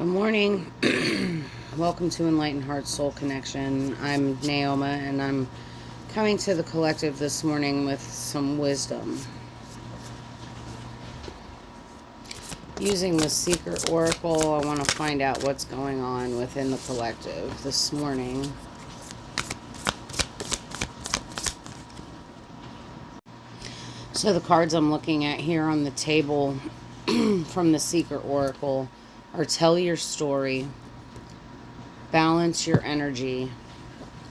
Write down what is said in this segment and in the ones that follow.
Good morning. Welcome to Enlightened Heart Soul Connection. I'm Naoma, and I'm coming to the collective this morning with some wisdom. Using the Secret Oracle, I want to find out what's going on within the collective this morning. So the cards I'm looking at here on the table from the Secret Oracle are tell your story, balance your energy,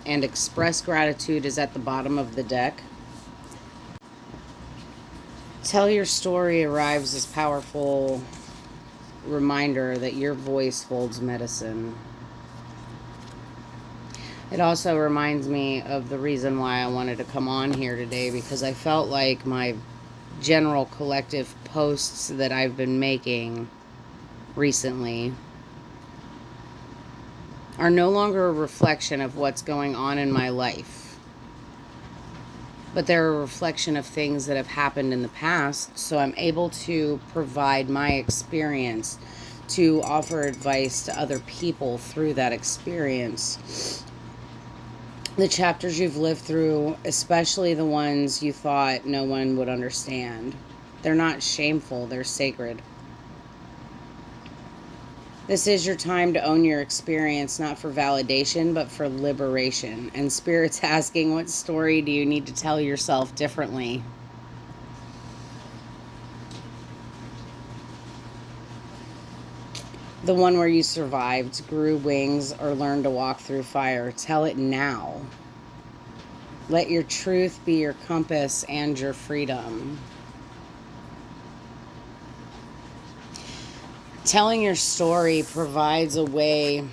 and express gratitude is at the bottom of the deck. Tell your story arrives as powerful reminder that your voice holds medicine. It also reminds me of the reason why I wanted to come on here today, because I felt like my general collective posts that I've been making recently are no longer a reflection of what's going on in my life, but they're a reflection of things that have happened in the past. So I'm able to provide my experience to offer advice to other people through that experience. The chapters you've lived through, especially the ones you thought no one would understand, they're not shameful, they're sacred. This is your time to own your experience, not for validation, but for liberation. And Spirit's asking, what story do you need to tell yourself differently? The one where you survived, grew wings, or learned to walk through fire. Tell it now. Let your truth be your compass and your freedom. Telling your story provides a way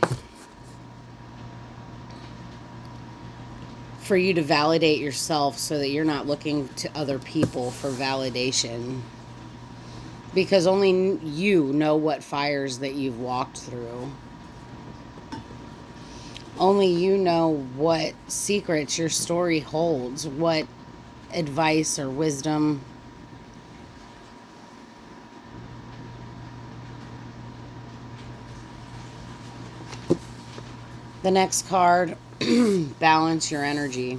for you to validate yourself so that you're not looking to other people for validation. Because only you know what fires that you've walked through. Only you know what secrets your story holds, what advice or wisdom. The next card, balance your energy.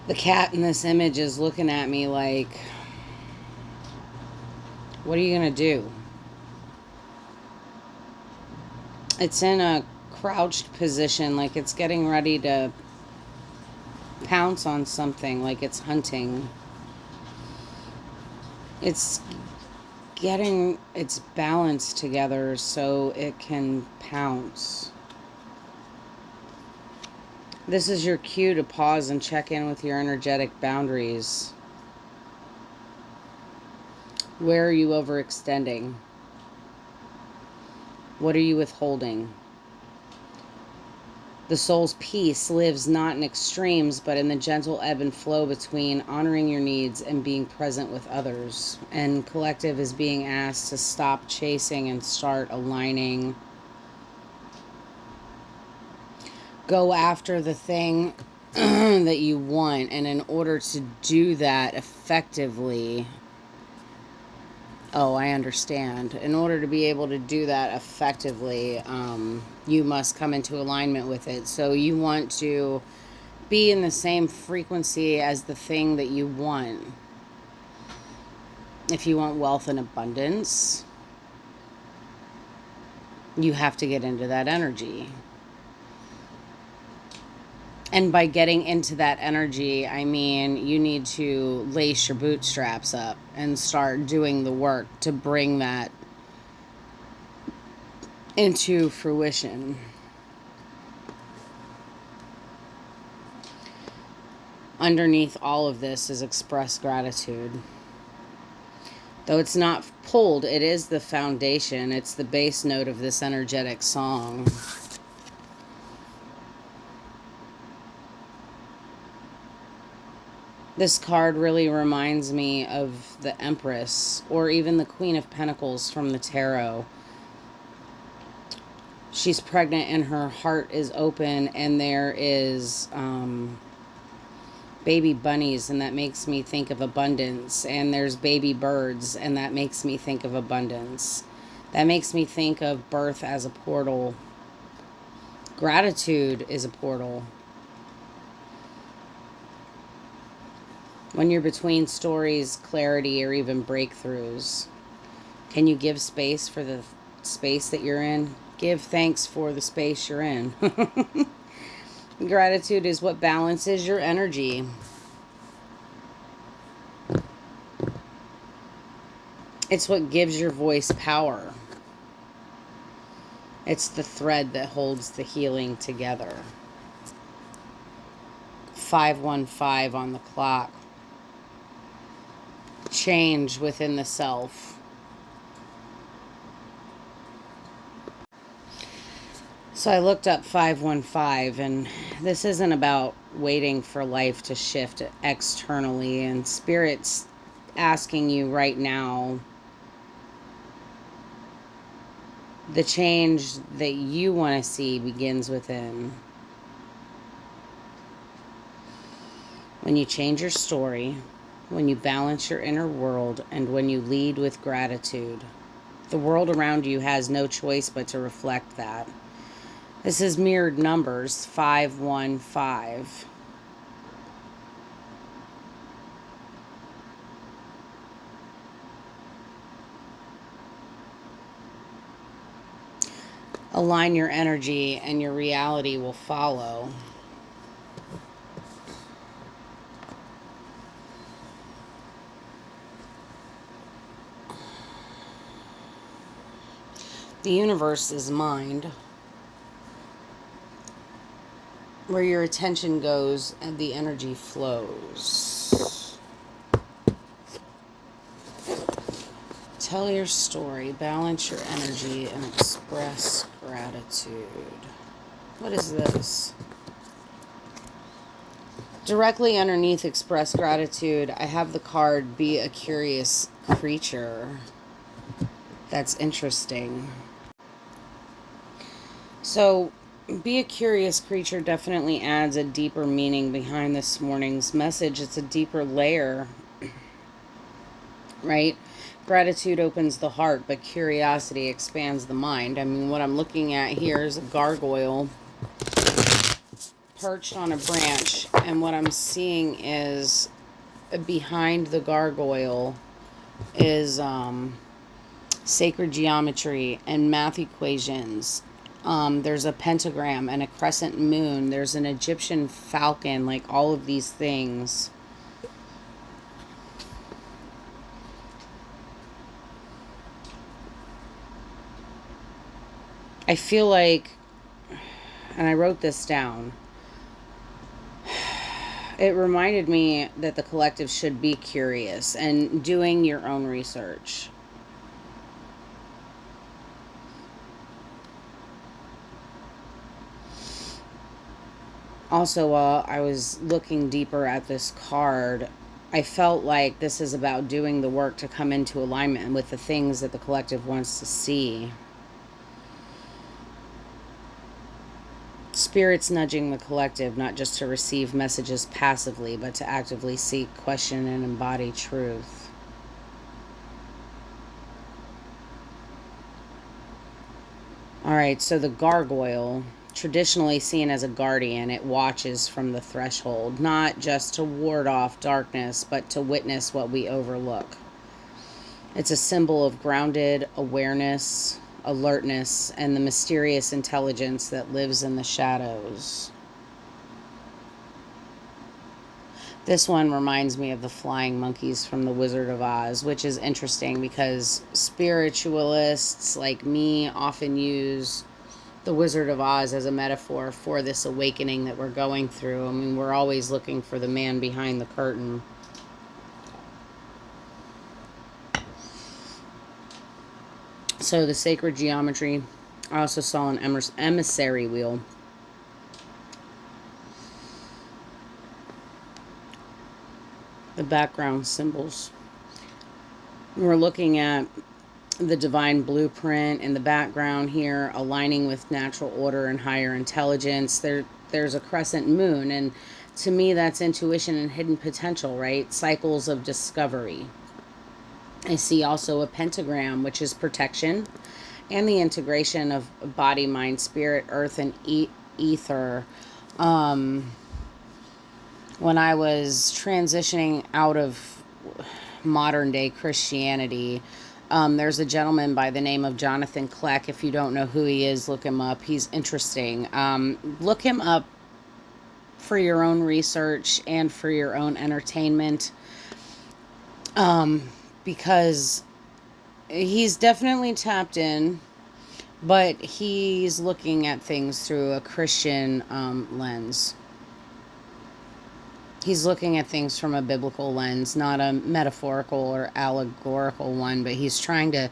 The cat in this image is looking at me like, what are you going to do? It's in a crouched position, like it's getting ready to pounce on something, like it's hunting. It's getting its balance together so it can pounce. This is your cue to pause and check in with your energetic boundaries. Where are you overextending? What are you withholding? The soul's peace lives not in extremes, but in the gentle ebb and flow between honoring your needs and being present with others. And collective is being asked to stop chasing and start aligning. Go after the thing that you want, and in order to do that effectively, I understand. In order to be able to do that effectively, you must come into alignment with it. So you want to be in the same frequency as the thing that you want. If you want wealth and abundance, you have to get into that energy. And by getting into that energy, I mean you need to lace your bootstraps up and start doing the work to bring that into fruition. Underneath all of this is express gratitude. Though it's not pulled, it is the foundation. It's the bass note of this energetic song. This card really reminds me of the Empress or even the Queen of Pentacles from the tarot. She's pregnant and her heart is open, and there is baby bunnies, and that makes me think of abundance. And there's baby birds, and that makes me think of abundance. That makes me think of birth as a portal. Gratitude is a portal. When you're between stories, clarity, or even breakthroughs, can you give space for the space that you're in? Give thanks for the space you're in. Gratitude is what balances your energy. It's what gives your voice power. It's the thread that holds the healing together. 515 on the clock. Change within the self. So I looked up 515, and this isn't about waiting for life to shift externally, and Spirit's asking you right now, the change that you want to see begins within. When you change your story, when you balance your inner world, and when you lead with gratitude, the world around you has no choice but to reflect that. This is mirrored numbers, 515. Align your energy and your reality will follow. The universe is mind. Where your attention goes and the energy flows. Tell your story, balance your energy, and express gratitude. What is this? Directly underneath express gratitude, I have the card, be a curious creature. That's interesting. So, be a curious creature definitely adds a deeper meaning behind this morning's message. It's a deeper layer, right? Gratitude opens the heart, but curiosity expands the mind. I mean, what I'm looking at here is a gargoyle perched on a branch, and what I'm seeing is behind the gargoyle is sacred geometry and math equations. There's a pentagram and a crescent moon. There's an Egyptian falcon, like all of these things. I feel like, and I wrote this down, it reminded me that the collective should be curious and doing your own research. Also, while I was looking deeper at this card, I felt like this is about doing the work to come into alignment with the things that the collective wants to see. Spirit's nudging the collective not just to receive messages passively, but to actively seek, question, and embody truth. Alright, so the gargoyle, traditionally seen as a guardian, it watches from the threshold, not just to ward off darkness, but to witness what we overlook. It's a symbol of grounded awareness, alertness, and the mysterious intelligence that lives in the shadows. This one reminds me of the flying monkeys from The Wizard of Oz, which is interesting because spiritualists like me often use The Wizard of Oz as a metaphor for this awakening that we're going through. I mean, we're always looking for the man behind the curtain. So the sacred geometry, I also saw an emissary wheel. the background symbols. We're looking at the divine blueprint in the background here, aligning with natural order and higher intelligence. There's a crescent moon, and to me that's intuition and hidden potential, right? Cycles of discovery. I see also a pentagram, which is protection and the integration of body, mind, spirit, earth, and ether. When I was transitioning out of modern day Christianity, there's a gentleman by the name of Jonathan Kleck. If you don't know who he is, look him up. He's interesting. Look him up for your own research and for your own entertainment, because he's definitely tapped in, but he's looking at things through a Christian lens. He's looking at things from a biblical lens, not a metaphorical or allegorical one, but he's trying to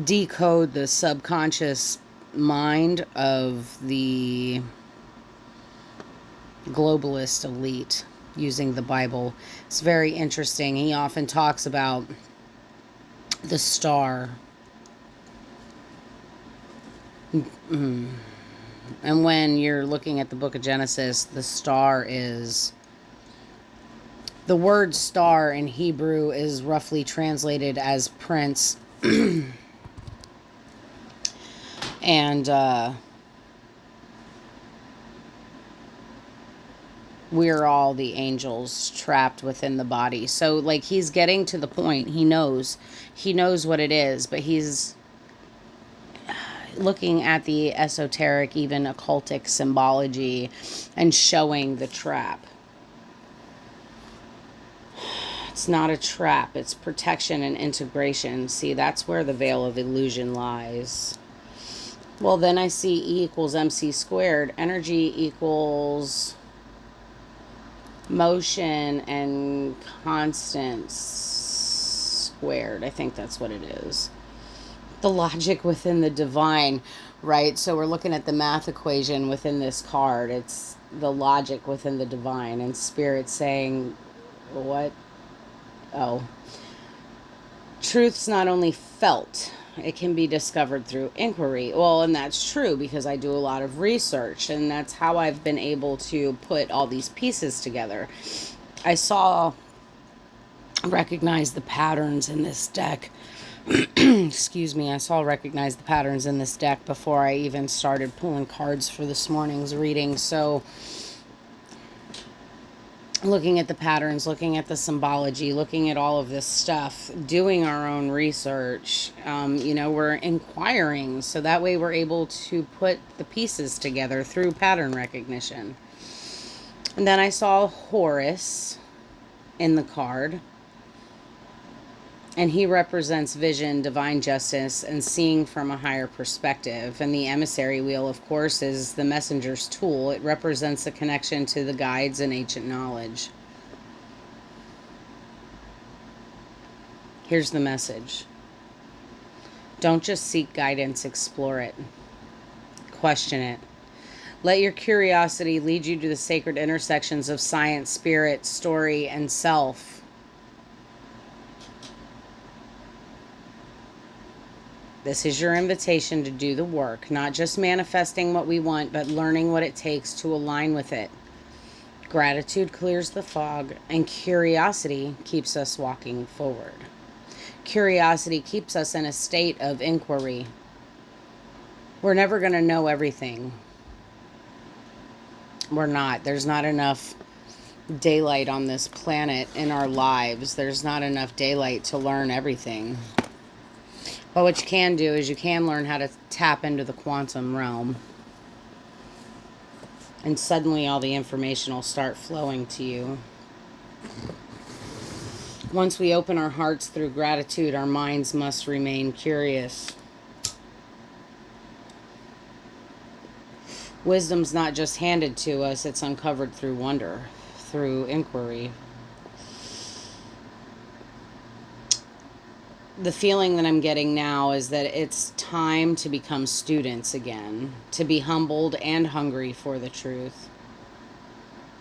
decode the subconscious mind of the globalist elite using the Bible. It's very interesting. He often talks about the star. And when you're looking at the book of Genesis, the star is... The word star in Hebrew is roughly translated as prince. And we're all the angels trapped within the body. So, like, he's getting to the point. He knows what it is, but he's looking at the esoteric, even occultic symbology and showing the trap. It's not a trap. It's protection and integration. See, that's where the veil of illusion lies. Well, then I see E equals MC squared. Energy equals motion and constants squared. I think that's what it is. The logic within the divine, right? So we're looking at the math equation within this card. It's the logic within the divine, and Spirit saying, what? Oh, truth's not only felt, it can be discovered through inquiry. Well, and that's true because I do a lot of research, and that's how I've been able to put all these pieces together. I recognize the patterns in this deck. Excuse me, recognize the patterns in this deck before I even started pulling cards for this morning's reading. So looking at the patterns, looking at the symbology, looking at all of this stuff, doing our own research, we're inquiring. So that way we're able to put the pieces together through pattern recognition. And then I saw Horus in the card. And he represents vision, divine justice, and seeing from a higher perspective. And the emissary wheel, of course, is the messenger's tool. It represents a connection to the guides and ancient knowledge. Here's the message. Don't just seek guidance, explore it. Question it. Let your curiosity lead you to the sacred intersections of science, spirit, story, and self. This is your invitation to do the work, not just manifesting what we want, but learning what it takes to align with it. Gratitude clears the fog, and curiosity keeps us walking forward. Curiosity keeps us in a state of inquiry. We're never going to know everything. We're not. There's not enough daylight on this planet in our lives. There's not enough daylight to learn everything. But what you can do is you can learn how to tap into the quantum realm. And suddenly all the information will start flowing to you. Once we open our hearts through gratitude, our minds must remain curious. Wisdom's not just handed to us, it's uncovered through wonder, through inquiry. The feeling that I'm getting now is that it's time to become students again, to be humbled and hungry for the truth.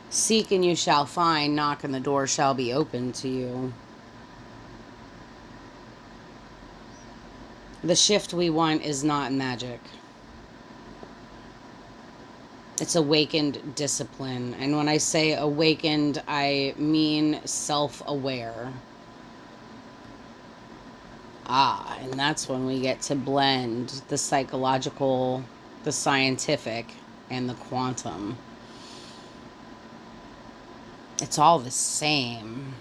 Seek and you shall find. Knock and the door shall be opened to you. The shift we want is not magic. It's awakened discipline. And when I say awakened, I mean self-aware. And that's when we get to blend the psychological, the scientific, and the quantum. It's all the same.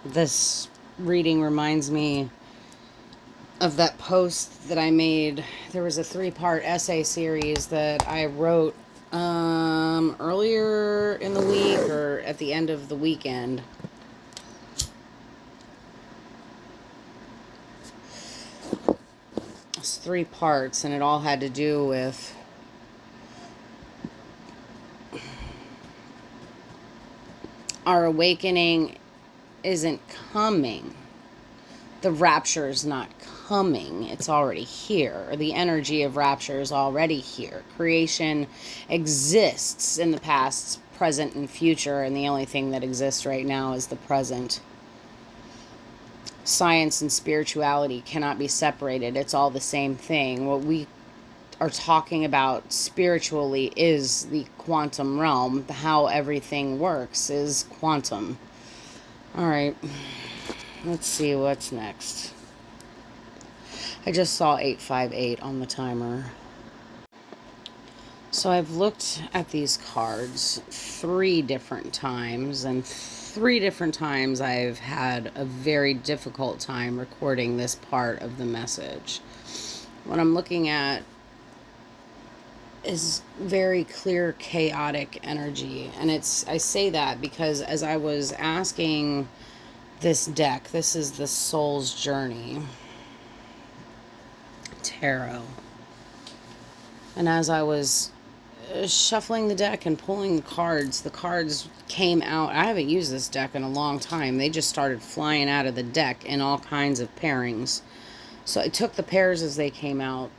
This reading reminds me of that post that I made. There was a 3-part essay series that I wrote earlier in the week or at the end of the weekend. It's 3 parts, and it all had to do with our awakening isn't coming. The rapture is not coming. It's already here. The energy of rapture is already here. Creation exists in the past, present, and future, and the only thing that exists right now is the present. Science and spirituality cannot be separated. It's all the same thing. What we are talking about spiritually is the quantum realm. How everything works is quantum. All right. Let's see what's next. I just saw 858 on the timer. So I've looked at these cards 3 different times, and 3 different times I've had a very difficult time recording this part of the message. What I'm looking at is very clear, chaotic energy. And I say that because as I was asking this deck, this is the Soul's Journey Tarot. And as I was shuffling the deck and pulling the cards came out. I haven't used this deck in a long time. They just started flying out of the deck in all kinds of pairings. So I took the pairs as they came out.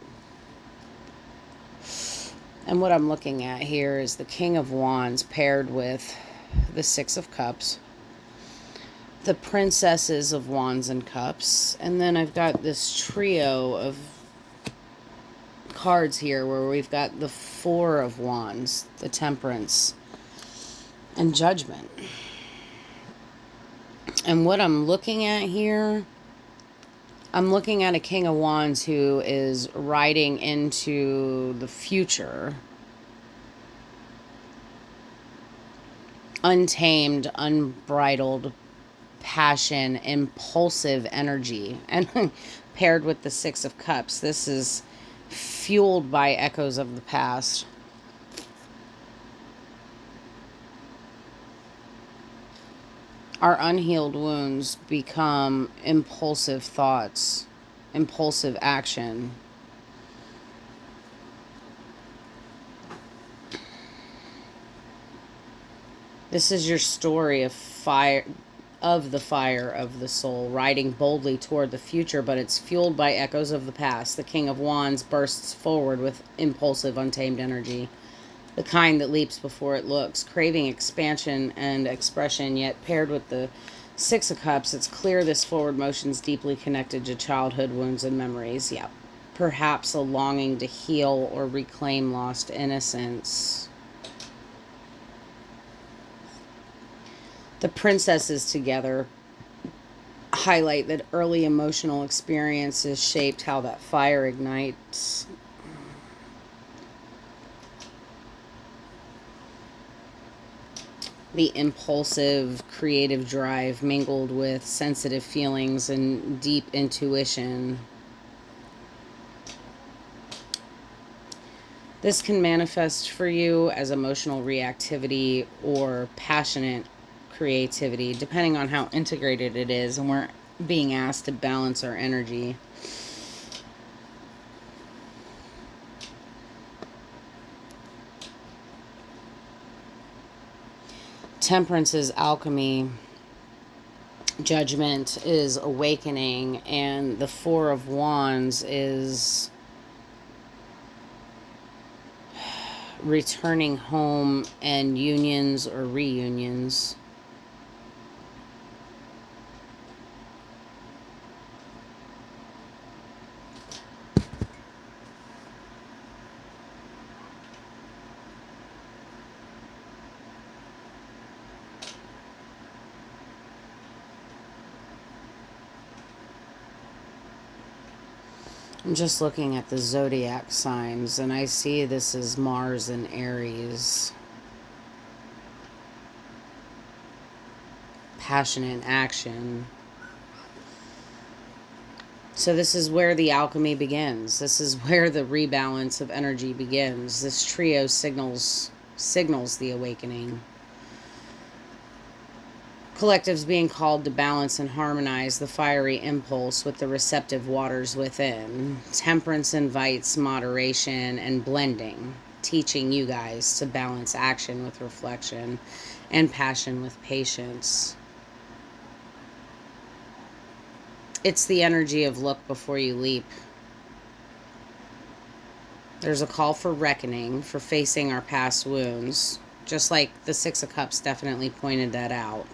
And what I'm looking at here is the King of Wands paired with the Six of Cups, the Princesses of Wands and Cups, and then I've got this trio of cards here where we've got the Four of Wands, the Temperance, and Judgment. And what I'm looking at here, I'm looking at a King of Wands who is riding into the future. Untamed, unbridled passion, impulsive energy. And paired with the Six of Cups, this is fueled by echoes of the past. Our unhealed wounds become impulsive thoughts, impulsive action. This is your story of fire, of the fire of the soul, riding boldly toward the future, but it's fueled by echoes of the past. The King of Wands bursts forward with impulsive, untamed energy, the kind that leaps before it looks, craving expansion and expression, yet paired with the Six of Cups, it's clear this forward motion is deeply connected to childhood wounds and memories. Yeah, perhaps a longing to heal or reclaim lost innocence. The princesses together highlight that early emotional experiences shaped how that fire ignites. The impulsive, creative drive mingled with sensitive feelings and deep intuition. This can manifest for you as emotional reactivity or passionate creativity, depending on how integrated it is, and we're being asked to balance our energy. Temperance is alchemy, Judgment is awakening, and the Four of Wands is returning home and unions or reunions. I'm just looking at the zodiac signs, and I see this is Mars and Aries. Passion and action. So this is where the alchemy begins. This is where the rebalance of energy begins. This trio signals the awakening. Collectives being called to balance and harmonize the fiery impulse with the receptive waters within. Temperance invites moderation and blending, teaching you guys to balance action with reflection and passion with patience. It's the energy of look before you leap. There's a call for reckoning, for facing our past wounds, just like the Six of Cups definitely pointed that out.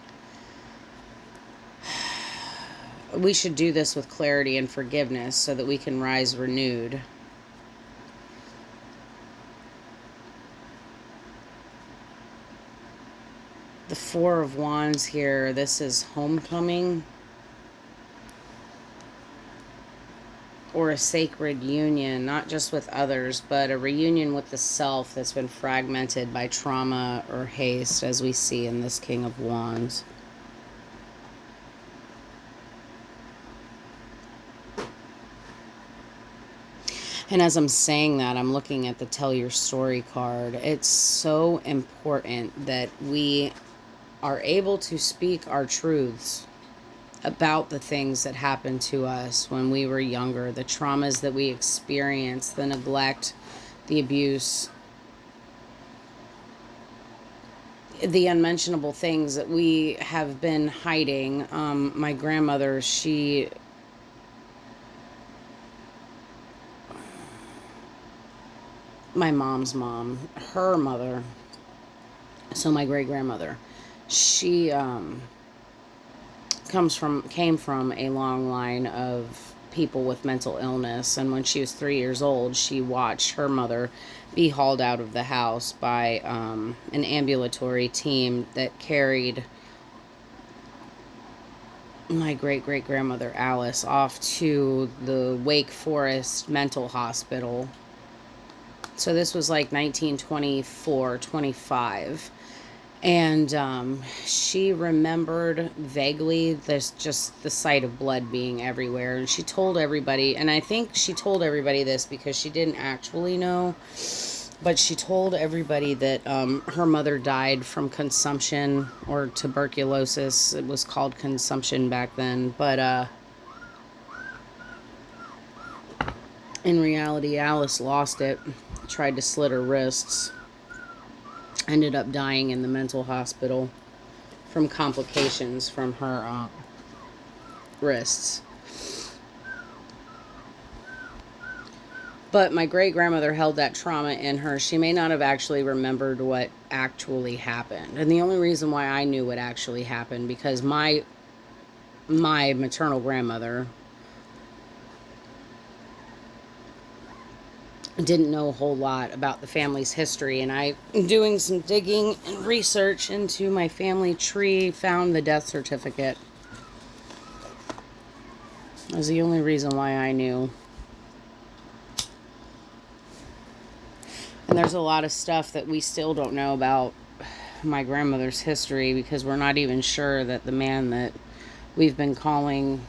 We should do this with clarity and forgiveness so that we can rise renewed. The Four of Wands here, this is homecoming or a sacred union, not just with others, but a reunion with the self that's been fragmented by trauma or haste, as we see in this King of Wands. And as I'm saying that, I'm looking at the Tell Your Story card. It's so important that we are able to speak our truths about the things that happened to us when we were younger, the traumas that we experienced, the neglect, the abuse, the unmentionable things that we have been hiding. My grandmother, my mom's mom, her mother, so my great-grandmother, she came from a long line of people with mental illness, and when she was 3 years old, she watched her mother be hauled out of the house by an ambulatory team that carried my great-great-grandmother Alice off to the Wake Forest Mental Hospital. So this was like 1924, 25. And she remembered vaguely just the sight of blood being everywhere. And she told everybody, and I think she told everybody this because she didn't actually know, but she told everybody that her mother died from consumption or tuberculosis. It was called consumption back then. But in reality, Alice lost it, tried to slit her wrists, ended up dying in the mental hospital from complications from her wrists. But my great-grandmother held that trauma in her. She may not have actually remembered what actually happened. And the only reason why I knew what actually happened, because my maternal grandmother didn't know a whole lot about the family's history, and I, doing some digging and research into my family tree, found the death certificate. That was the only reason why I knew. And there's a lot of stuff that we still don't know about my grandmother's history, because we're not even sure that the man that we've been calling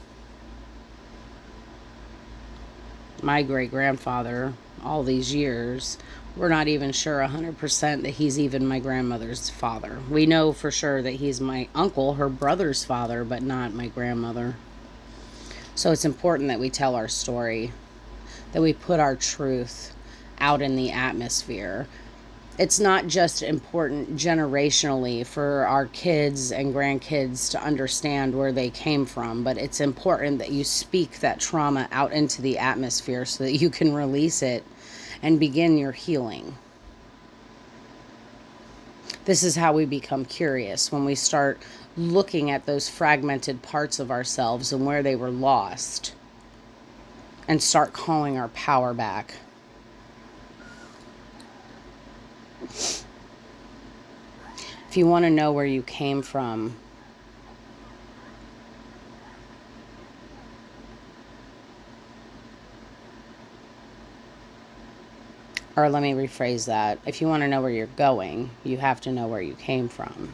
my great-grandfather all these years, we're not even sure 100% that he's even my grandmother's father. We know for sure that he's my uncle, her brother's father, but not my grandmother. So it's important that we tell our story, that we put our truth out in the atmosphere. It's not just important generationally for our kids and grandkids to understand where they came from, but it's important that you speak that trauma out into the atmosphere so that you can release it and begin your healing. This is how we become curious, when we start looking at those fragmented parts of ourselves and where they were lost, and start calling our power back. If you want to know where you came from, or let me rephrase that. If you want to know where you're going, you have to know where you came from.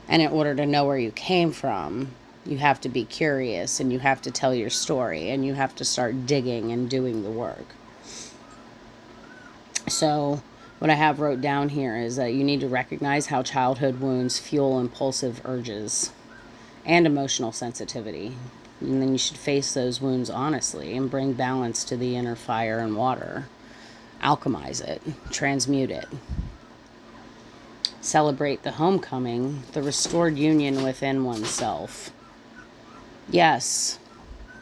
And in order to know where you came from, you have to be curious, and you have to tell your story, and you have to start digging and doing the work. So what I have wrote down here is that you need to recognize how childhood wounds fuel impulsive urges and emotional sensitivity. And then you should face those wounds honestly and bring balance to the inner fire and water. Alchemize it, transmute it. Celebrate the homecoming, the restored union within oneself. Yes.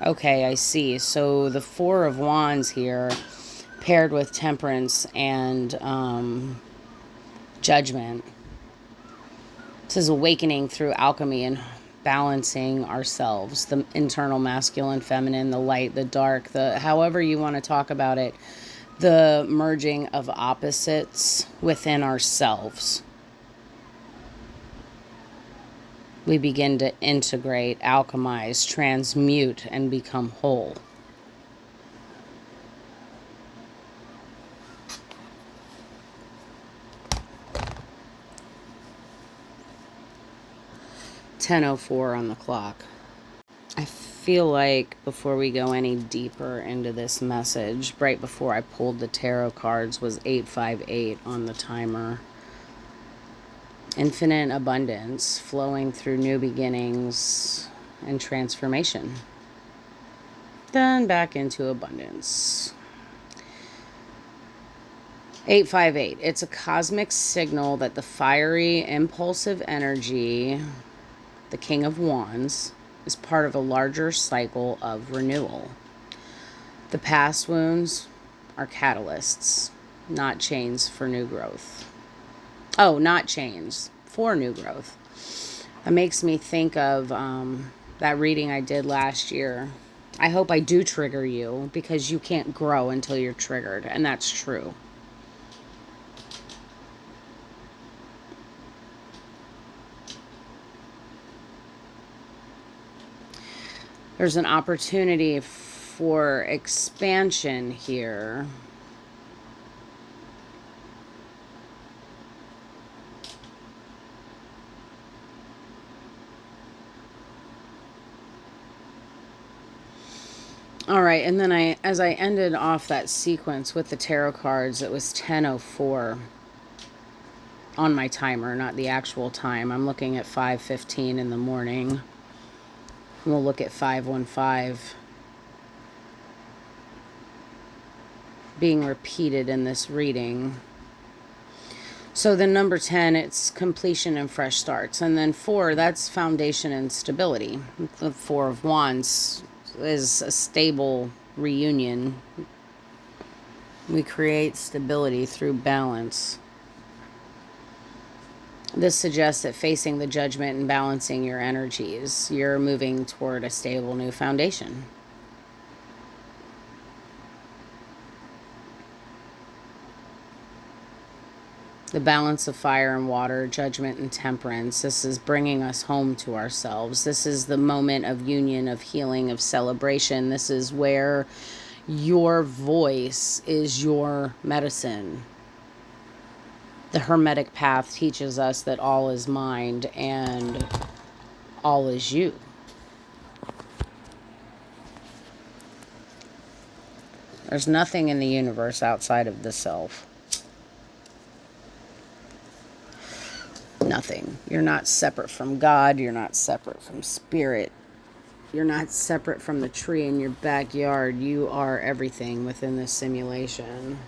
Okay, I see. So the Four of Wands here, paired with Temperance and Judgment. This is awakening through alchemy and balancing ourselves. The internal masculine, feminine, the light, the dark, the however you want to talk about it. The merging of opposites within ourselves. We begin to integrate, alchemize, transmute, and become whole. (10:04) on the clock. I feel like before we go any deeper into this message, right before I pulled the tarot cards was 858 on the timer. Infinite abundance flowing through new beginnings and transformation. Then back into abundance. 858. It's a cosmic signal that the fiery, impulsive energy, the King of Wands, is part of a larger cycle of renewal. The past wounds are catalysts, not chains for new growth. Oh, not chains for new growth. That makes me think of that reading I did last year. I hope I do trigger you, because you can't grow until you're triggered, and that's true. There's an opportunity for expansion here. All right, and then as I ended off that sequence with the tarot cards, it was 10:04 on my timer, not the actual time. I'm looking at 5:15 in the morning. We'll look at 515 being repeated in this reading. So the number 10, it's completion and fresh starts. And then 4, that's foundation and stability. The Four of Wands is a stable reunion. We create stability through balance. This suggests that facing the judgment and balancing your energies, you're moving toward a stable new foundation. The balance of fire and water, judgment and temperance. This is bringing us home to ourselves. This is the moment of union, of healing, of celebration. This is where your voice is your medicine. The Hermetic path teaches us that all is mind and all is you. There's nothing in the universe outside of the self. Nothing. You're not separate from God. You're not separate from spirit. You're not separate from the tree in your backyard. You are everything within this simulation.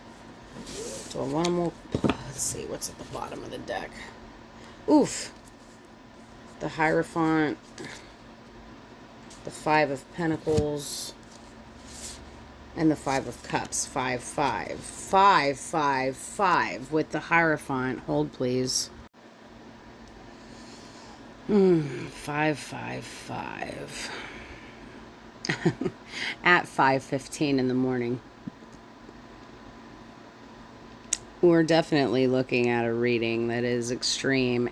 So one more. Let's see what's at the bottom of the deck. Oof. The Hierophant. The Five of Pentacles. And the Five of Cups. 5, 5. 5, 5, 5 with the Hierophant. Hold, please. 555. At 5:15 in the morning. We're definitely looking at a reading that is extreme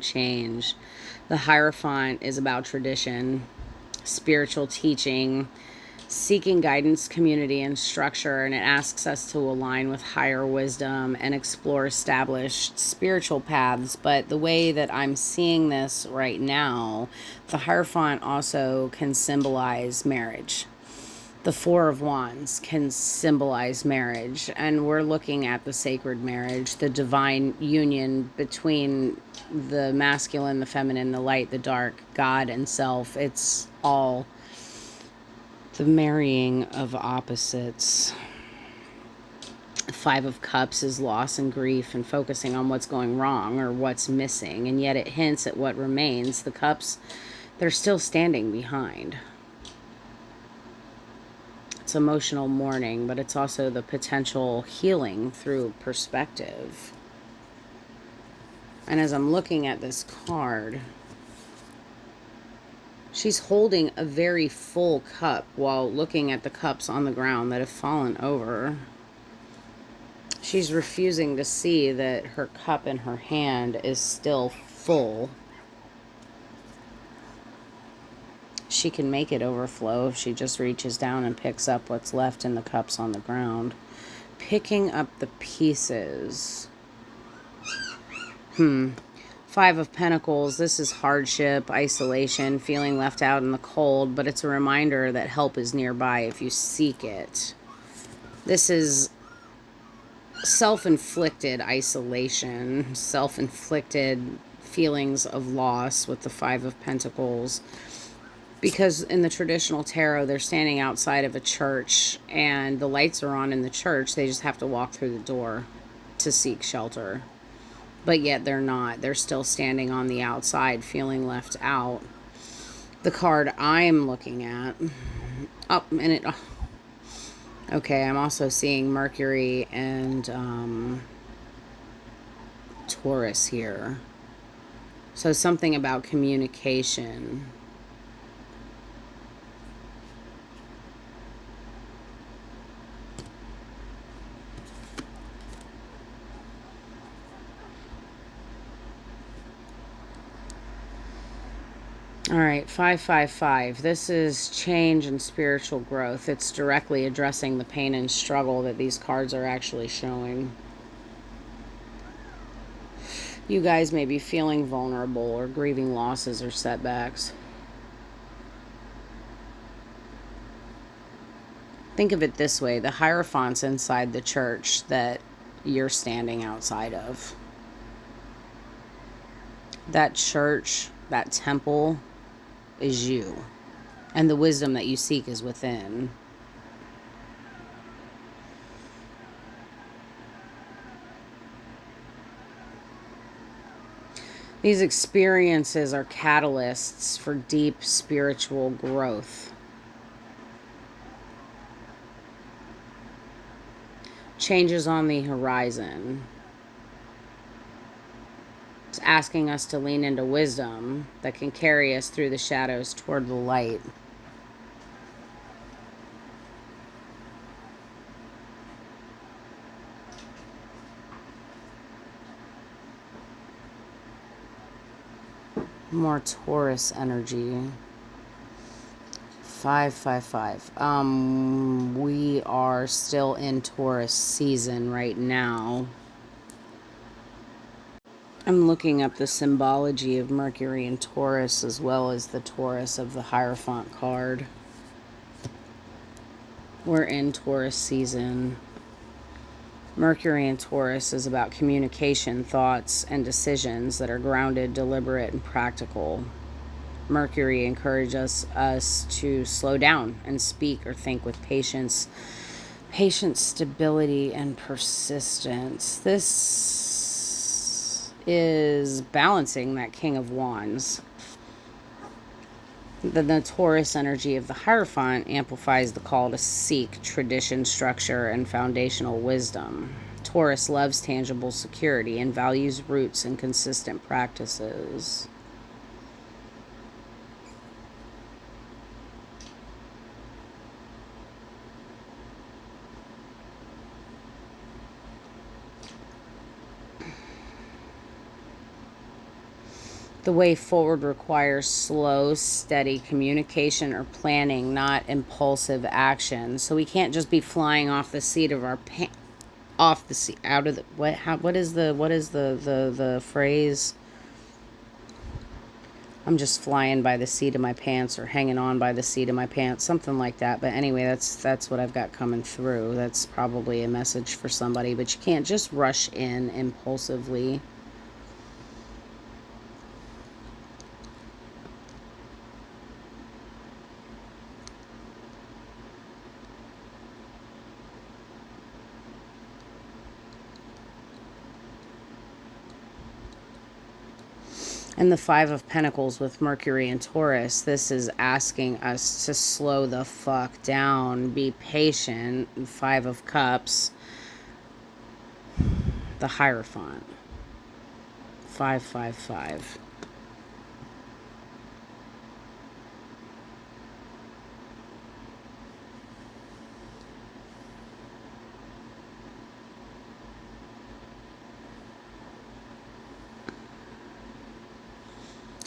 change. The Hierophant is about tradition, spiritual teaching, seeking guidance, community, and structure, and it asks us to align with higher wisdom and explore established spiritual paths. But the way that I'm seeing this right now, the Hierophant also can symbolize marriage. The Four of Wands can symbolize marriage, and we're looking at the sacred marriage, the divine union between the masculine, the feminine, the light, the dark, God and self. It's all the marrying of opposites. Five of Cups is loss and grief and focusing on what's going wrong or what's missing, and yet it hints at what remains. The Cups, they're still standing behind. It's emotional mourning, but it's also the potential healing through perspective. And as I'm looking at this card, she's holding a very full cup while looking at the cups on the ground that have fallen over. She's refusing to see that her cup in her hand is still full. She can make it overflow if she just reaches down and picks up what's left in the cups on the ground. Picking up the pieces. Five of Pentacles. This is hardship, isolation, feeling left out in the cold, but it's a reminder that help is nearby if you seek it. This is self-inflicted isolation, self-inflicted feelings of loss with the Five of Pentacles. Because in the traditional tarot, they're standing outside of a church and the lights are on in the church. They just have to walk through the door to seek shelter. But yet they're not. They're still standing on the outside, feeling left out. The card I'm looking at. Okay, I'm also seeing Mercury and Taurus here. So something about communication. All right, 555. This is change and spiritual growth. It's directly addressing the pain and struggle that these cards are actually showing. You guys may be feeling vulnerable or grieving losses or setbacks. Think of it this way. The Hierophant's inside the church that you're standing outside of. That church, that temple, is you, and the wisdom that you seek is within. These experiences are catalysts for deep spiritual growth. Changes on the horizon. It's asking us to lean into wisdom that can carry us through the shadows toward the light. More Taurus energy. 555. We are still in Taurus season right now. I'm looking up the symbology of Mercury and Taurus as well as the Taurus of the Hierophant card. We're in Taurus season. Mercury and Taurus is about communication, thoughts, and decisions that are grounded, deliberate, and practical. Mercury encourages us to slow down and speak or think with patience, stability, and persistence. This is balancing that King of Wands. The Taurus energy of the Hierophant amplifies the call to seek tradition, structure, and foundational wisdom. Taurus loves tangible security and values roots and consistent practices. The way forward requires slow, steady communication or planning, not impulsive action. So we can't just be flying off the seat of our pants, off the seat, out of the, what is the phrase? I'm just flying by the seat of my pants, or hanging on by the seat of my pants, something like that. But anyway, that's what I've got coming through. That's probably a message for somebody, but you can't just rush in impulsively. And the Five of Pentacles with Mercury and Taurus, this is asking us to slow the fuck down, be patient. Five of Cups, the Hierophant, 555.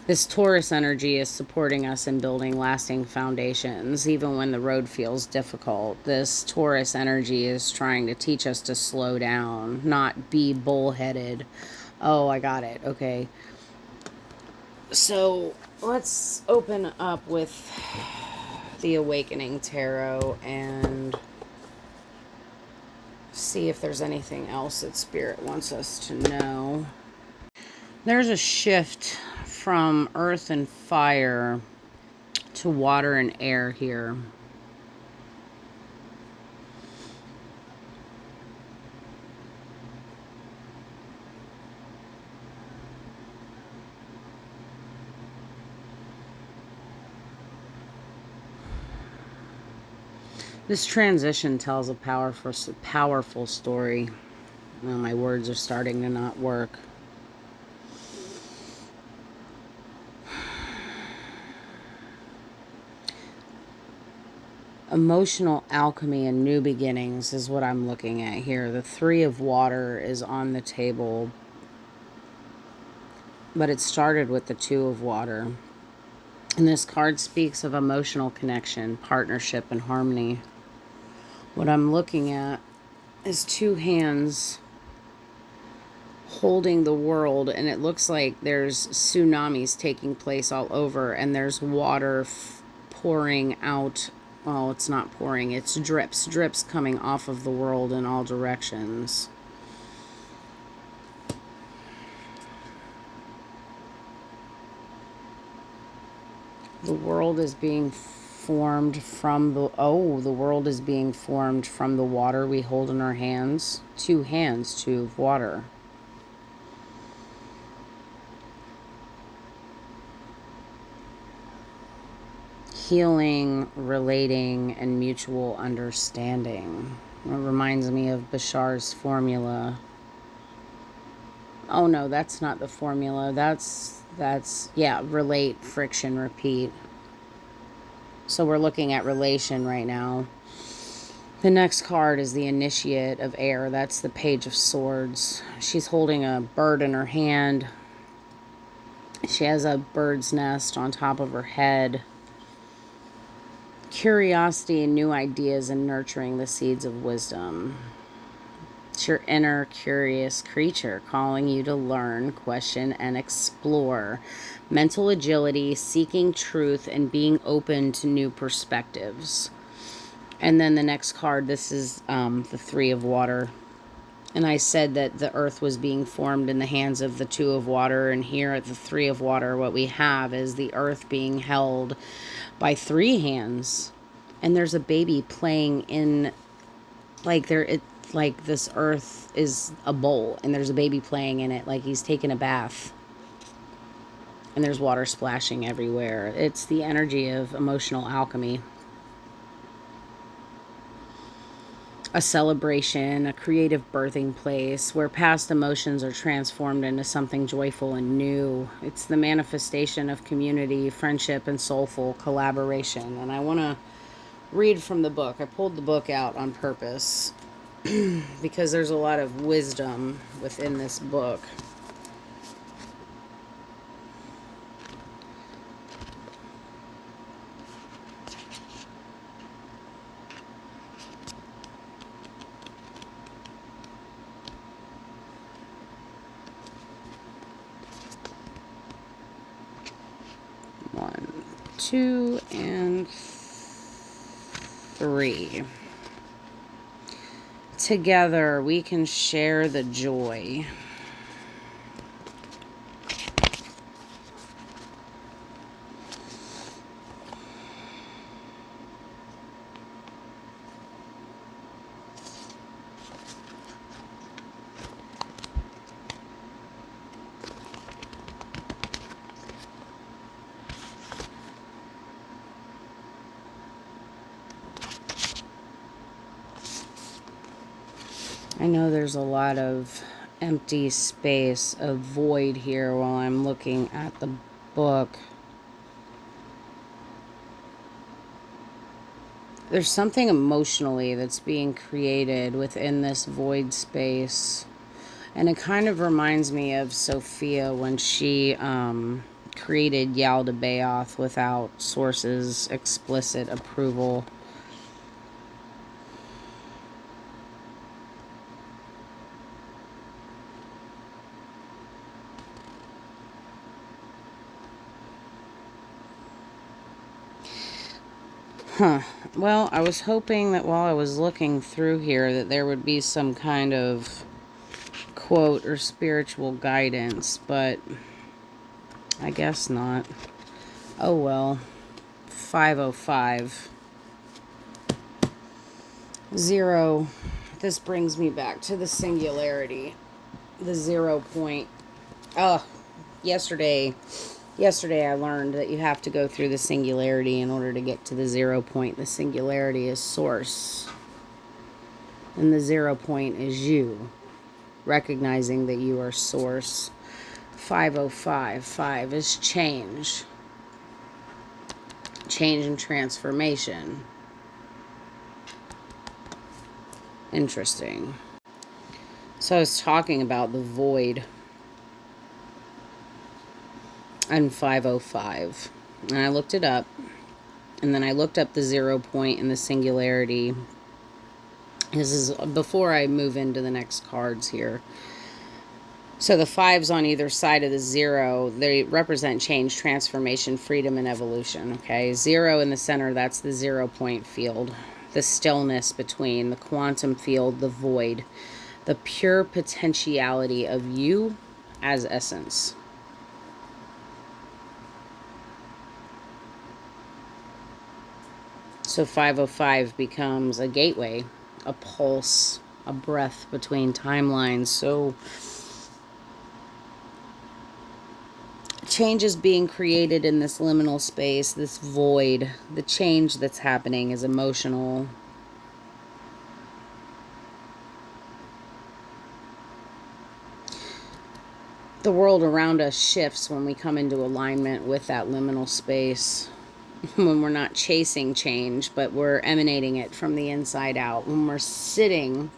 This Taurus energy is supporting us in building lasting foundations, even when the road feels difficult. This Taurus energy is trying to teach us to slow down, not be bullheaded. Oh, I got it. Okay. So let's open up with the Awakening Tarot and see if there's anything else that Spirit wants us to know. There's a shift from earth and fire to water and air here. This transition tells a powerful story. Well, my words are starting to not work. Emotional alchemy and new beginnings is what I'm looking at here. The Three of Water is on the table, but it started with the Two of Water. And this card speaks of emotional connection, partnership, and harmony. What I'm looking at is two hands holding the world, and it looks like there's tsunamis taking place all over, and there's water pouring out. Well, it's not pouring, it's drips coming off of the world in all directions. The world is being formed from the world is being formed from the water we hold in our hands. Two hands, two of water. Healing, relating, and mutual understanding. It reminds me of Bashar's formula. Oh no, that's not the formula. That's yeah, relate, friction, repeat. So we're looking at relation right now. The next card is the Initiate of Air. That's the Page of Swords. She's holding a bird in her hand. She has a bird's nest on top of her head. Curiosity and new ideas and nurturing the seeds of wisdom. It's your inner curious creature calling you to learn, question, and explore. Mental agility, seeking truth, and being open to new perspectives. And then the next card, this is the Three of Water. And I said that the earth was being formed in the hands of the Two of Water. And here at the Three of Water, what we have is the earth being held by three hands. And there's a baby playing in, like like this earth is a bowl. And there's a baby playing in it like he's taking a bath. And there's water splashing everywhere. It's the energy of emotional alchemy. A celebration, a creative birthing place where past emotions are transformed into something joyful and new. It's the manifestation of community, friendship, and soulful collaboration. And I want to read from the book. I pulled the book out on purpose because there's a lot of wisdom within this book. 2 and 3. Together we can share the joy. I know there's a lot of empty space, a void here while I'm looking at the book. There's something emotionally that's being created within this void space. And it kind of reminds me of Sophia when she created Yaldabaoth without Source's explicit approval. Well, I was hoping that while I was looking through here that there would be some kind of quote or spiritual guidance, but I guess not. Oh well. 505. 0. This brings me back to the singularity. The 0 point. Oh, yesterday I learned that you have to go through the singularity in order to get to the 0 point. The singularity is source. And the 0 point is you. Recognizing that you are source. 505. 5 is change. Change and transformation. Interesting. So I was talking about the void and 505. And I looked it up. And then I looked up the 0 point and the singularity. This is before I move into the next cards here. So the 5s on either side of the 0, they represent change, transformation, freedom, and evolution. Okay, 0 in the center, that's the 0 point field. The stillness between the quantum field, the void. The pure potentiality of you as essence. So 505 becomes a gateway, a pulse, a breath between timelines. So change is being created in this liminal space, this void. The change that's happening is emotional. The world around us shifts when we come into alignment with that liminal space. When we're not chasing change, but we're emanating it from the inside out. When we're sitting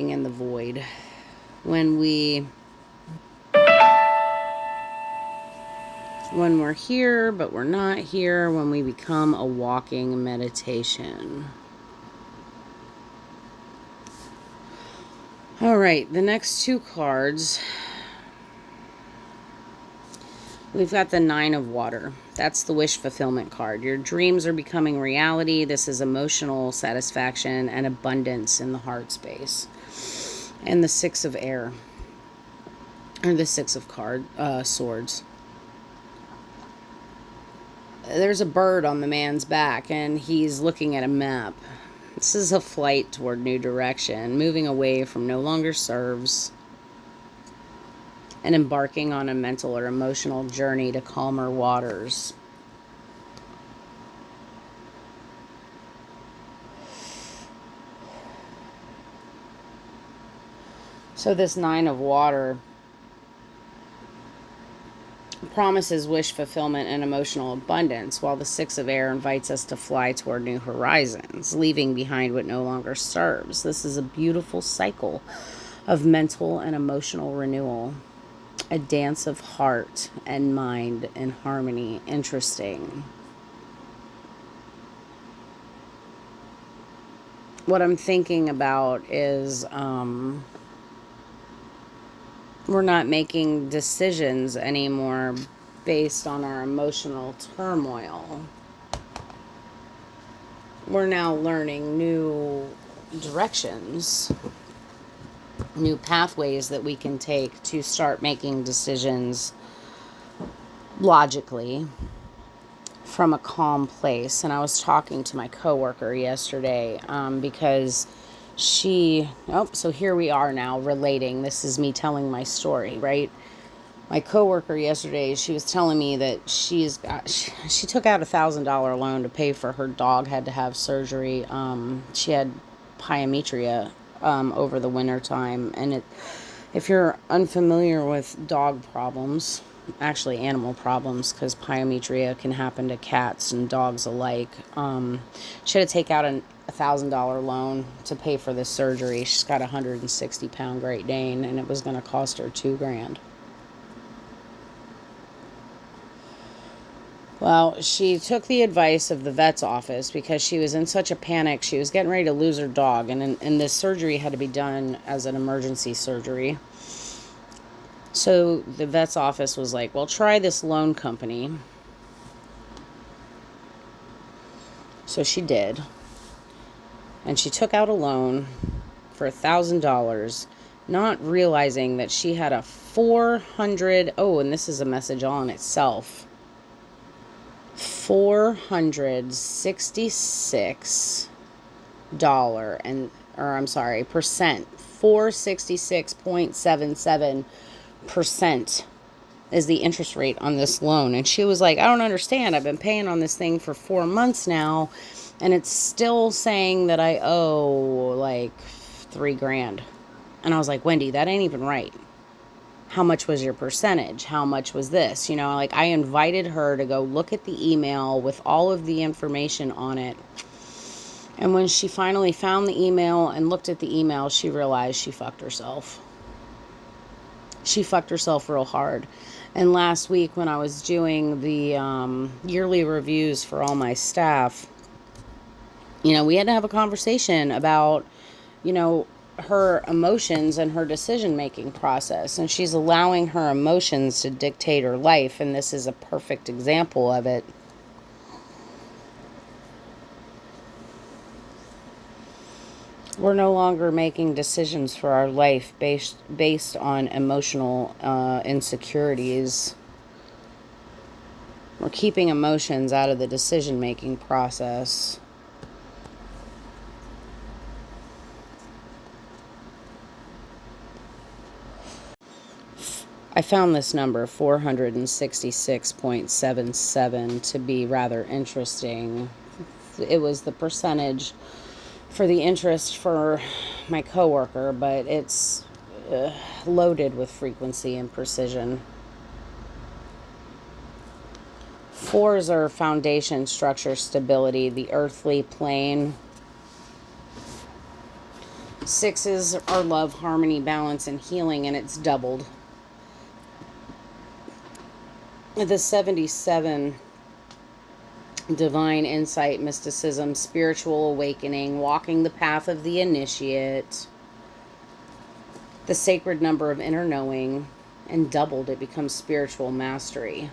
in the void. When we're here, but we're not here. When we become a walking meditation. All right, the next 2 cards. We've got the 9 of water. That's the wish fulfillment card. Your dreams are becoming reality. This is emotional satisfaction and abundance in the heart space. And the 6 of air. Or the 6 of swords. There's a bird on the man's back, and he's looking at a map. This is a flight toward new direction, moving away from no longer serves, and embarking on a mental or emotional journey to calmer waters. So this 9 of water promises wish fulfillment and emotional abundance, while the 6 of air invites us to fly toward new horizons, leaving behind what no longer serves. This is a beautiful cycle of mental and emotional renewal. A dance of heart and mind in harmony. Interesting. What I'm thinking about is We're not making decisions anymore based on our emotional turmoil. We're now learning new directions, new pathways that we can take to start making decisions logically from a calm place. And I was talking to my coworker yesterday because so here we are now relating. This is me telling my story, right? My coworker yesterday, she was telling me that she took out $1,000 loan to pay for her dog had to have surgery. She had pyometria over the winter time, and if you're unfamiliar with dog problems, actually animal problems, because pyometria can happen to cats and dogs alike. She had to take out a $1,000 loan to pay for this surgery. She's got a 160-pound Great Dane, and it was going to cost her $2,000. Well, she took the advice of the vet's office because she was in such a panic. She was getting ready to lose her dog, and this surgery had to be done as an emergency surgery. So the vet's office was like, well, try this loan company. So she did. And she took out a loan for $1,000, not realizing that she had a and this is a message all in itself, $466 percent, 466.77% is the interest rate on this loan. And she was like, I don't understand. I've been paying on this thing for 4 months now, and it's still saying that I owe like $3,000. And I was like, Wendy, that ain't even right. How much was your percentage? How much was this? Like, I invited her to go look at the email with all of the information on it. And when she finally found the email and looked at the email, she realized she fucked herself. She fucked herself real hard. And last week when I was doing the yearly reviews for all my staff, we had to have a conversation about, her emotions and her decision-making process. And she's allowing her emotions to dictate her life. And this is a perfect example of it. We're no longer making decisions for our life based on emotional insecurities. We're keeping emotions out of the decision-making process. I found this number, 466.77, to be rather interesting. It was the percentage for the interest for my coworker, but it's loaded with frequency and precision. 4s are foundation, structure, stability, the earthly plane. 6s are love, harmony, balance, and healing, and it's doubled. The 77, divine insight, mysticism, spiritual awakening, walking the path of the initiate. The sacred number of inner knowing, and doubled, it becomes spiritual mastery.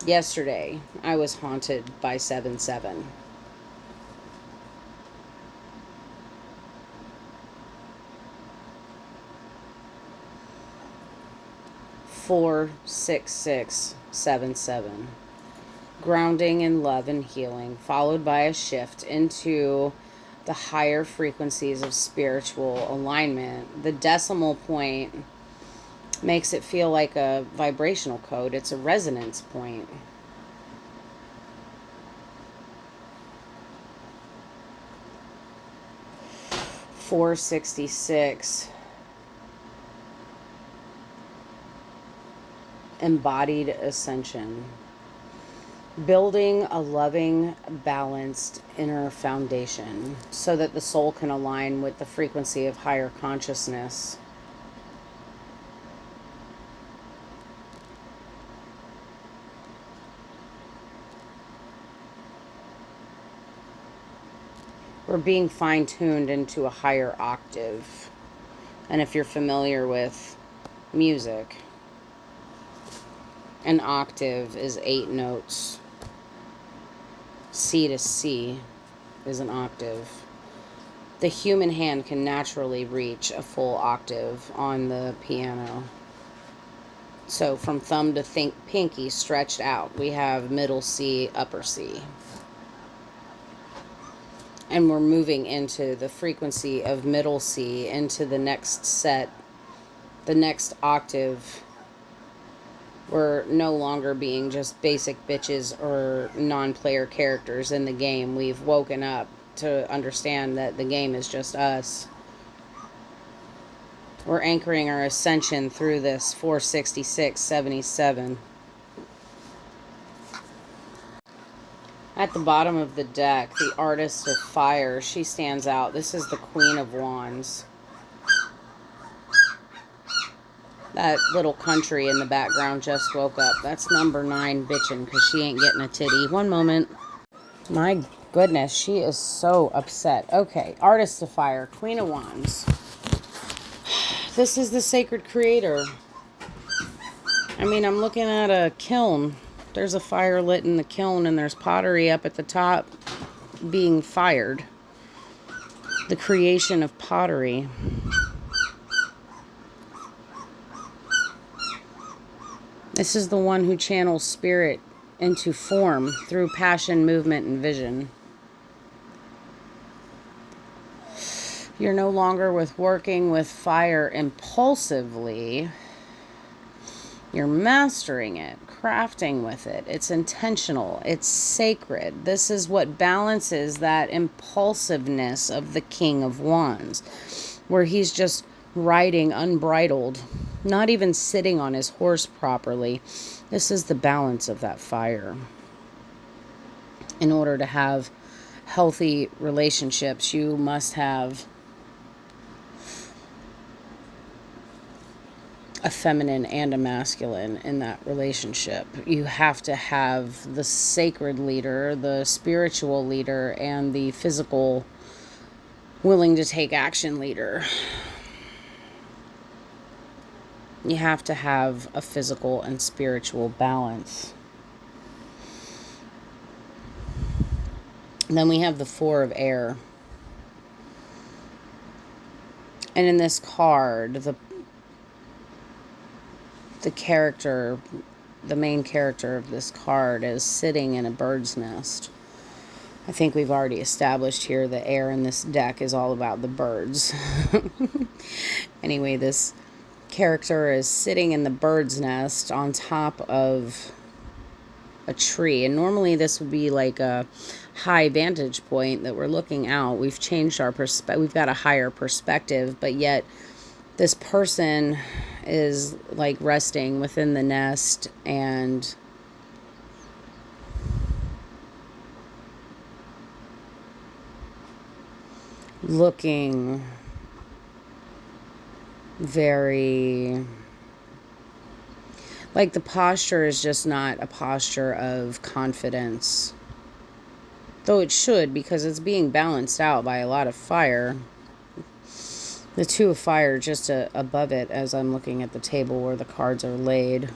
Yesterday, I was haunted by 77. Four, 6, 6, 7, 7. Grounding in love and healing, followed by a shift into the higher frequencies of spiritual alignment. The decimal point makes it feel like a vibrational code. It's a resonance point. $466. Embodied ascension. Building a loving, balanced inner foundation so that the soul can align with the frequency of higher consciousness. We're being fine-tuned into a higher octave. And if you're familiar with music. An octave is 8 notes. C to C is an octave. The human hand can naturally reach a full octave on the piano. So from thumb to pinky stretched out, we have middle C, upper C. And we're moving into the frequency of middle C into the next set, the next octave. We're no longer being just basic bitches or non-player characters in the game. We've woken up to understand that the game is just us. We're anchoring our ascension through this 466-77. At the bottom of the deck, the Artist of Fire, she stands out. This is the Queen of Wands. That little country in the background just woke up. That's number 9 bitching because she ain't getting a titty. One moment. My goodness, she is so upset. Okay, Artist of Fire, Queen of Wands. This is the sacred creator. I mean, I'm looking at a kiln. There's a fire lit in the kiln and there's pottery up at the top being fired. The creation of pottery. This is the one who channels spirit into form through passion, movement, and vision. You're no longer working with fire impulsively. You're mastering it, crafting with it. It's intentional. It's sacred. This is what balances that impulsiveness of the King of Wands, where he's just riding unbridled, not even sitting on his horse properly. This is the balance of that fire. In order to have healthy relationships, you must have a feminine and a masculine in that relationship. You have to have the sacred leader, the spiritual leader, and the physical, willing to take action leader. You have to have a physical and spiritual balance. And then we have the Four of Air. And in this card, the character, the main character of this card is sitting in a bird's nest. I think we've already established here the air in this deck is all about the birds. Anyway, this character is sitting in the bird's nest on top of a tree. And normally this would be like a high vantage point that we're looking out. We've changed our perspective. We've got a higher perspective, but yet this person is like resting within the nest and looking very like the posture is just not a posture of confidence, though it should, because it's being balanced out by a lot of fire. The Two of Fire just above it as I'm looking at the table where the cards are laid.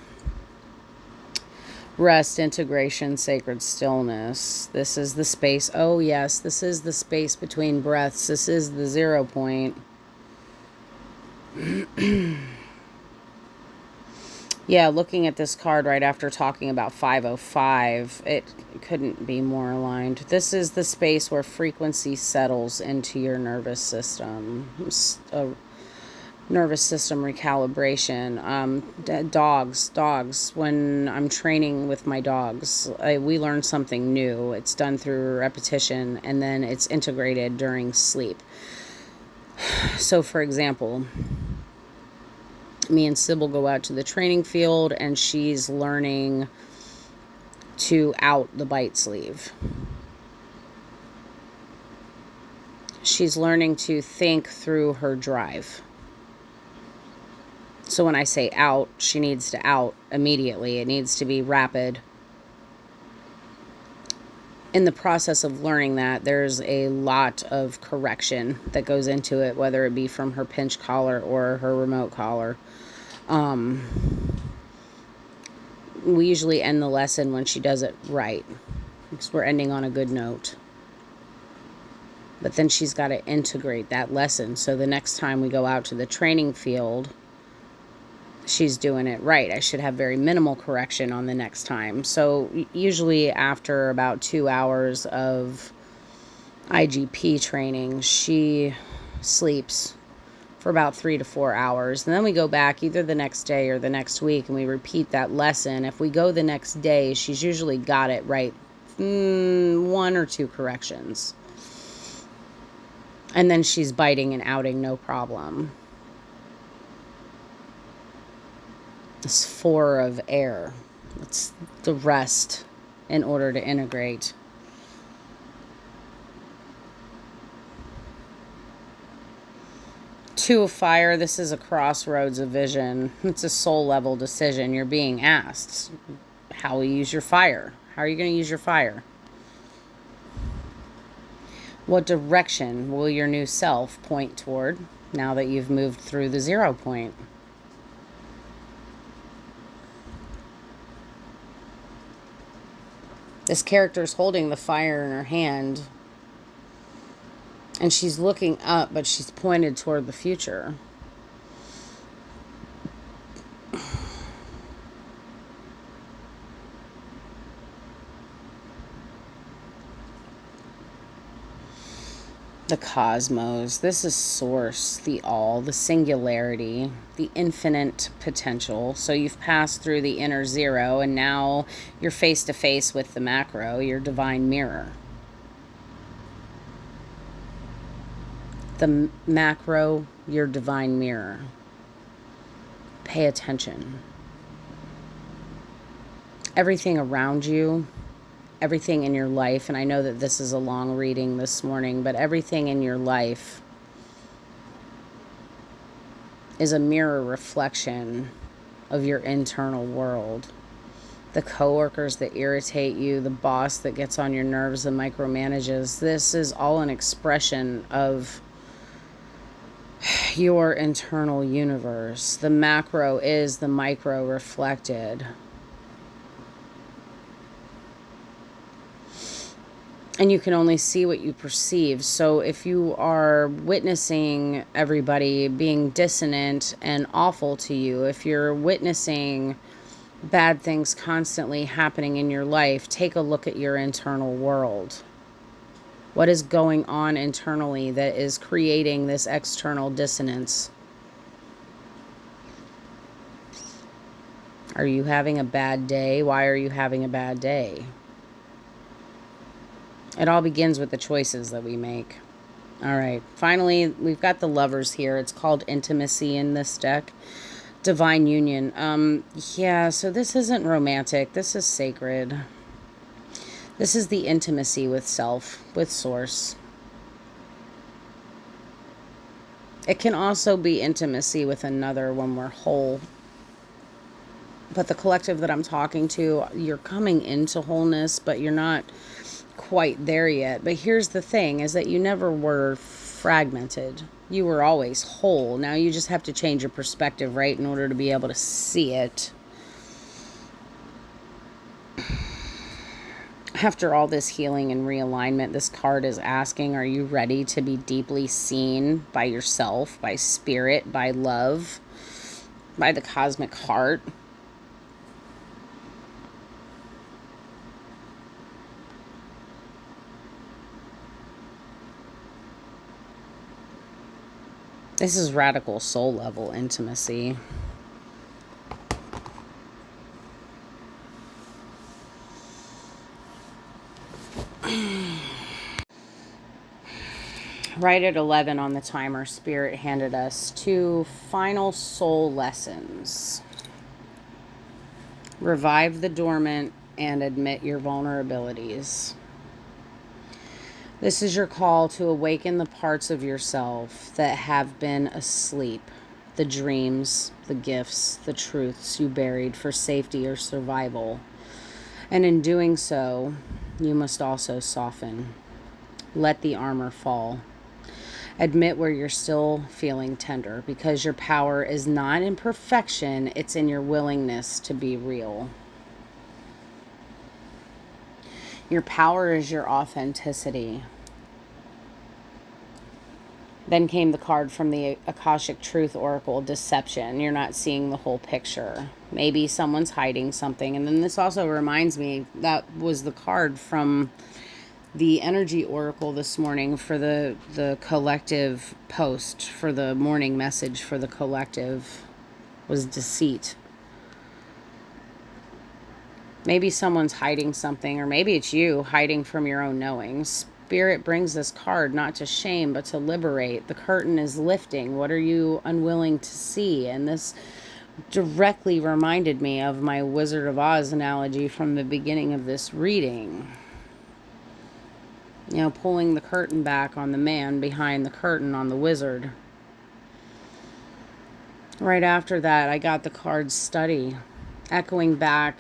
Rest, integration, sacred stillness. This is the space. Oh, yes, this is the space between breaths. This is the 0 point. Yeah, looking at this card right after talking about 505, it couldn't be more aligned. This is the space where frequency settles into your nervous system. Nervous system recalibration. Dogs. When I'm training with my dogs, we learn something new. It's done through repetition, and then it's integrated during sleep. So, for example, me and Sybil go out to the training field and she's learning to out the bite sleeve. She's learning to think through her drive. So when I say out, she needs to out immediately. It needs to be rapid. In the process of learning that, there's a lot of correction that goes into it, whether it be from her pinch collar or her remote collar. We usually end the lesson when she does it right, because we're ending on a good note. But then she's got to integrate that lesson, so the next time we go out to the training field, she's doing it right. I should have very minimal correction on the next time. So usually after about 2 hours of IGP training, she sleeps for about 3 to 4 hours. And then we go back either the next day or the next week and we repeat that lesson. If we go the next day, she's usually got it right. 1 or 2 corrections. And then she's biting and outing, no problem. It's 4 of air. It's the rest in order to integrate. Two of fire, this is a crossroads of vision. It's a soul level decision. You're being asked, how will you use your fire? How are you going to use your fire? What direction will your new self point toward now that you've moved through the 0 point? This character is holding the fire in her hand, and she's looking up, but she's pointed toward the future. The cosmos. This is source, the all, the singularity, the infinite potential. So you've passed through the inner 0, and now you're face to face with the macro, your divine mirror. The macro, your divine mirror. Pay attention. Everything around you, everything in your life, and I know that this is a long reading this morning, but everything in your life is a mirror reflection of your internal world. The coworkers that irritate you, the boss that gets on your nerves and micromanages, this is all an expression of your internal universe. The macro is the micro reflected. And you can only see what you perceive. So if you are witnessing everybody being dissonant and awful to you, if you're witnessing bad things constantly happening in your life, take a look at your internal world. What is going on internally that is creating this external dissonance? Are you having a bad day? Why are you having a bad day? It all begins with the choices that we make. All right. Finally, we've got the Lovers here. It's called Intimacy in this deck. Divine Union. Yeah, so this isn't romantic. This is sacred. This is the intimacy with self, with source. It can also be intimacy with another when we're whole. But the collective that I'm talking to, you're coming into wholeness, but you're not quite there yet. But here's the thing, is that you never were fragmented. You were always whole. Now you just have to change your perspective, right, in order to be able to see it. After all this healing and realignment, this card is asking, are you ready to be deeply seen by yourself, by spirit, by love, by the cosmic heart? This is radical soul level intimacy. Right at 11 on the timer, Spirit handed us 2 final soul lessons. Revive the dormant and admit your vulnerabilities. This is your call to awaken the parts of yourself that have been asleep. The dreams, the gifts, the truths you buried for safety or survival. And in doing so, you must also soften. Let the armor fall. Admit where you're still feeling tender, because your power is not in perfection, it's in your willingness to be real. Your power is your authenticity. Then came the card from the Akashic Truth Oracle, deception. You're not seeing the whole picture. Maybe someone's hiding something. And then this also reminds me, that was the card from the Energy Oracle this morning for the collective post, for the morning message for the collective, was deceit. Maybe someone's hiding something, or maybe it's you hiding from your own knowing. Spirit brings this card not to shame, but to liberate. The curtain is lifting. What are you unwilling to see? And this directly reminded me of my Wizard of Oz analogy from the beginning of this reading. You know, pulling the curtain back on the man behind the curtain on the wizard. Right after that, I got the card study, echoing back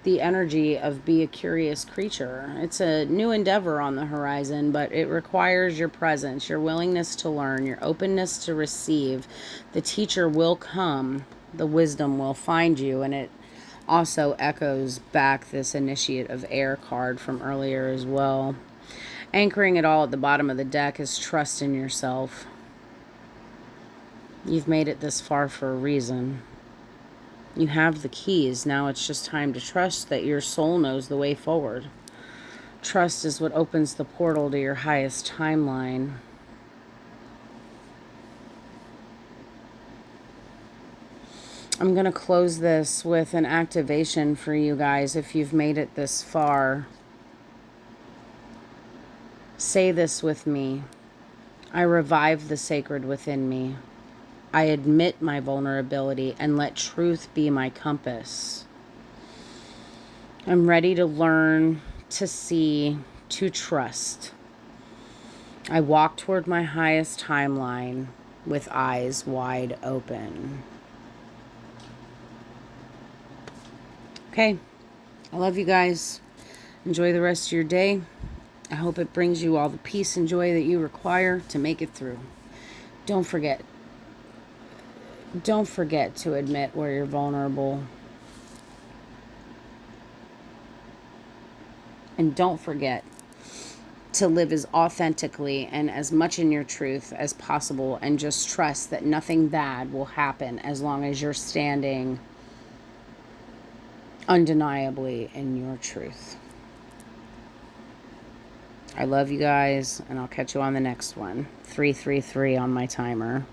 the energy of be a curious creature. It's a new endeavor on the horizon, but it requires your presence, your willingness to learn, your openness to receive. The teacher will come, the wisdom will find you, and it also echoes back this Initiate of Air card from earlier as well. Anchoring it all at the bottom of the deck is trust in yourself. You've made it this far for a reason. You have the keys. Now it's just time to trust that your soul knows the way forward. Trust is what opens the portal to your highest timeline. I'm going to close this with an activation for you guys if you've made it this far. Say this with me. I revive the sacred within me. I admit my vulnerability and let truth be my compass. I'm ready to learn, to see, to trust. I walk toward my highest timeline with eyes wide open. Okay, I love you guys. Enjoy the rest of your day. I hope it brings you all the peace and joy that you require to make it through. Don't forget to admit where you're vulnerable. And don't forget to live as authentically and as much in your truth as possible, and just trust that nothing bad will happen as long as you're standing undeniably in your truth. I love you guys, and I'll catch you on the next one. 333 on my timer.